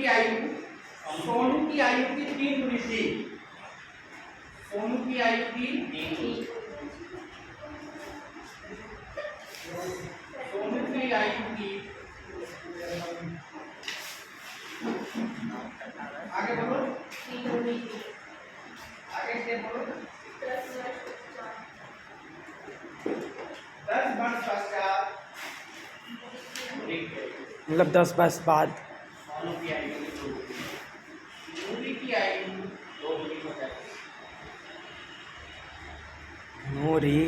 की आयु, सोनू की आयु की 3 गुनी थी। सोनू की आयु की सोनू की आयु की आगे बोलो, आगे से बोलो। 10 वर्ष पश्चात मतलब 10 वर्ष बाद सोनू की आयु नूरी की आयु 2 गुनी हो जाती है। नूरी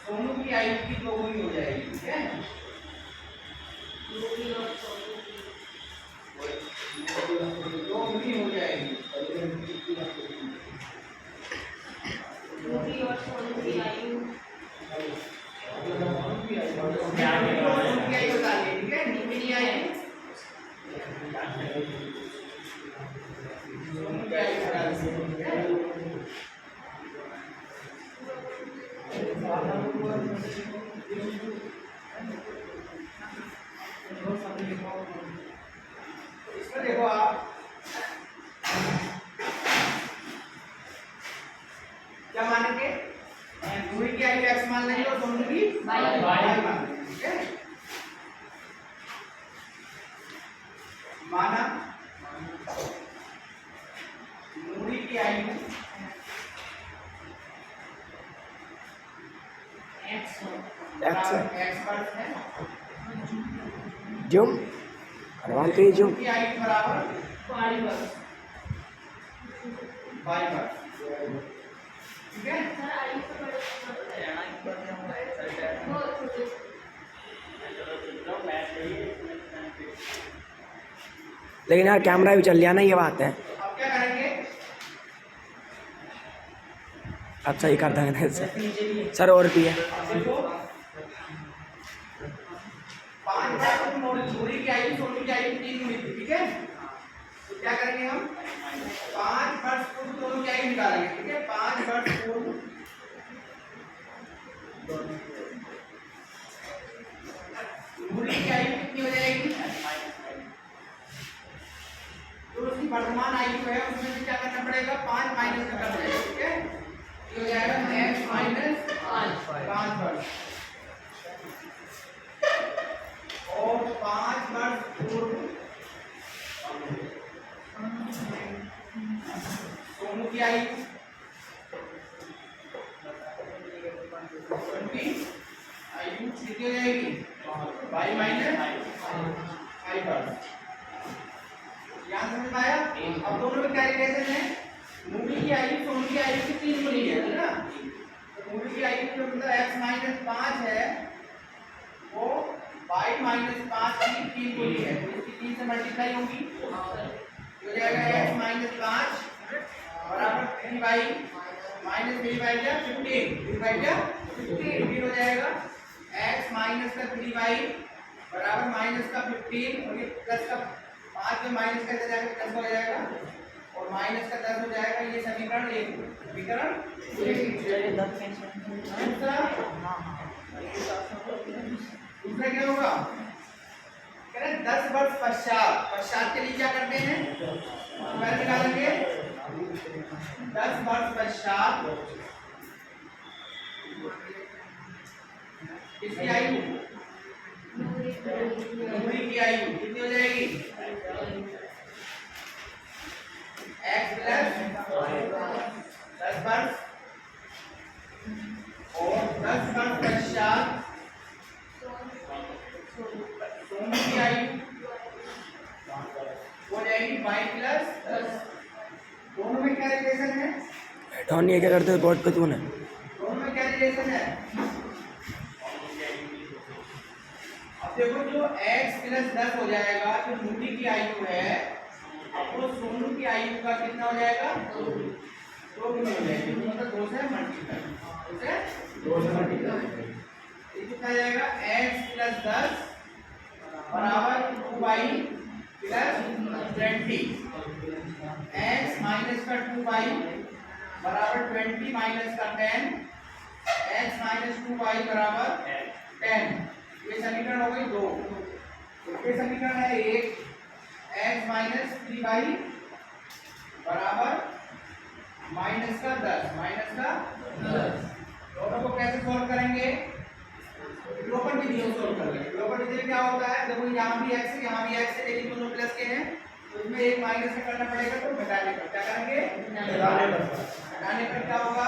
सोनू की आयु की 2 गुनी हो जाएगी, ठीक है। दो गुनी हो जाएगी। नूरी और सोनू की आयु ठीक है, निकली आयु सोनू की आयु बता दीजिए। इसमें देखो आप क्या मानेंगे, नूरी की आयु x मान लेंगे और सोनू की y मान लेंगे, ठीक है। माना नूरी की आयु एक्स वर्ष है, जूम करवाते ही जूम की आयु बराबर y वर्ष। y वर्ष, ठीक है। सर आयु से बड़े बहुत छोटे। लेकिन यार कैमरा भी चल लिया ना, ये बात है। अब क्या करेंगे, अच्छा ही कर देंगे सर। और भी है, देखो 5 वर्ष नूरी की आयु सोनू की आयु 3 गुनी थी, ठीक है। तो क्या करेंगे हम, 5 वर्ष पूर्व दोनों की आयु निकालेंगे, ठीक है। 5 वर्ष पूर्व नूरी की आयु कितनी हो जाएगी, तो उसकी वर्तमान आयु है उसमें से क्या करना पड़ेगा, 5 माइनस करना पड़ेगा, ठीक है। ये हो जाएगा x माइनस 5 वर्ष और 5 वर्ष पूर्व सोनू की आयु कितनी हो जाएगी, y माइनस 5 वर्ष। यहाँ समझ में आया। अब दोनों में क्या रिलेशन है, नूरी की आयु सोनू की आयु की 3 गुनी है ना। तो नूरी की आयु जो मतलब x माइनस 5 है वो y माइनस 5 की 3 गुनी है, तो इसकी 3 से मल्टीप्लाई होगी, हो जाएगा x माइनस 5 बराबर 3y माइनस 3y क्या 15, 3y क्या 15 हो जाएगा। x माइनस का 3y बराबर माइनस का 15 और ये प्लस का 5 में माइनस करके जाएगा प्लस हो जाएगा और माइनस का 10 हो जाएगा। ये समीकरण 1, समीकरण दूसरा क्या होगा, कह रहे 10 वर्ष पश्चात, पश्चात के लिए क्या करते हैं, पहले निकालेंगे 10 वर्ष पश्चात किसकी आयु, नूरी की आयु कितनी हो जाएगी, x प्लस 10 वर्ष और 10 वर्ष पश्चात सोनू की आयु हो जाएगी y प्लस 10। दोनों में क्या रिलेशन है, टोनी क्या करते बोर्ड पे तूने, दोनों में क्या रिलेशन है। अब देखो जो x प्लस 10 हो जाएगा जो नूरी की आयु है, अब वो सोनू की आयु का कितना हो जाएगा, 2 गुना हो जाएगी, मतलब 2 से मल्टीप्लाई, 2 से मल्टीप्लाई ये कितना जाएगा, x प्लस 10 बराबर 2y प्लस 20, x माइनस का 2y बराबर 20 माइनस का 10, x माइनस 2y बराबर 10। ये समीकरण हो गई 2। ये समीकरण है 1, x माइनस 3y बराबर माइनस का 10 दोनों को कैसे सॉल्व करेंगे? प्रॉपर्टी थ्योरम सॉल्व कर लेंगे। प्रॉपर्टी थ्योरम क्या होता है? देखो यहाँ भी x है यहाँ भी x है लेकिन दोनों प्लस के हैं तो इसमें एक माइनस का करना पड़ेगा तो घटाने पर क्या करेंगे? घटाने पर क्या होगा?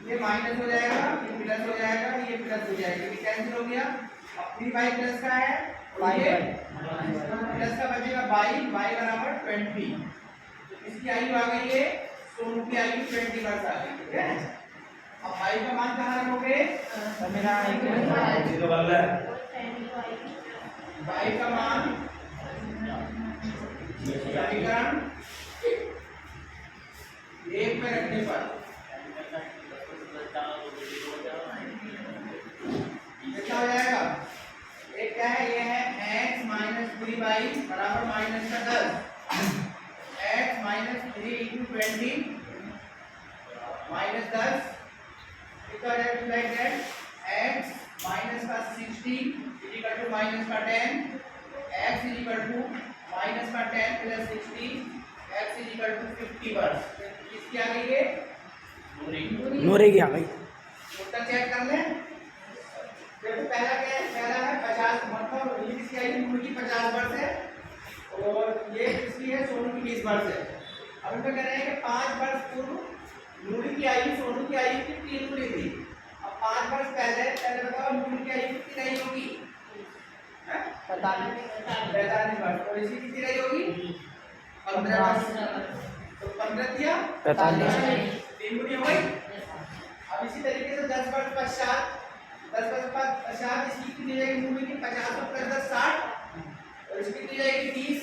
ये माइनस हो जाएगा ये प्लस हो जाएगा ये प्लस हो जाएगा ये कैंसिल हो गया। अब 3y प्लस का है और ये प्लस का बचेगा y बराबर 20। इसकी आयु आ गई है सोनू की आयु 20 वर्ष आ गई। ठीक है अब y का मान कहाँ रखोगे? तो मेरा y का मान समीकरण 1 में रखने पर क्या हो जाएगा? एक क्या है? ये है x माइनस 3y बराबर माइनस का 10 x minus 3 into 20 minus 10 like that x minus का 60 इक्वल टू माइनस का 10 x इक्वल टू माइनस का 10 प्लस 60 x इक्वल टू 50 वर्ष। इसकी आ गई है नूरे की आ गई। उत्तर चेक कर लें। देखो पहला क्या है? पहला है 50 मतलब ये किसकी आई? नूर की 50 वर्ष है और ये किसकी है? सोनू की 20 वर्ष है। अब इनका कह रहे हैं कि 5 वर्ष पूर्व नूर की आयु सोनू की आयु कितनी गुनी थी? अब 5 वर्ष पहले बताओ नूर की आयु कितनी रही होगी? 45 वर्ष। और इसी कितनी रही होगी? 15 वर्ष। तो 15 दिया 45 3 गुनी हो गई। अब इसी तरीके से 10 वर्ष पश्चात इसकी कितनी जाएगी? मूवी की 50 प्लस 10 60 और इसकी कितनी जाएगी? 30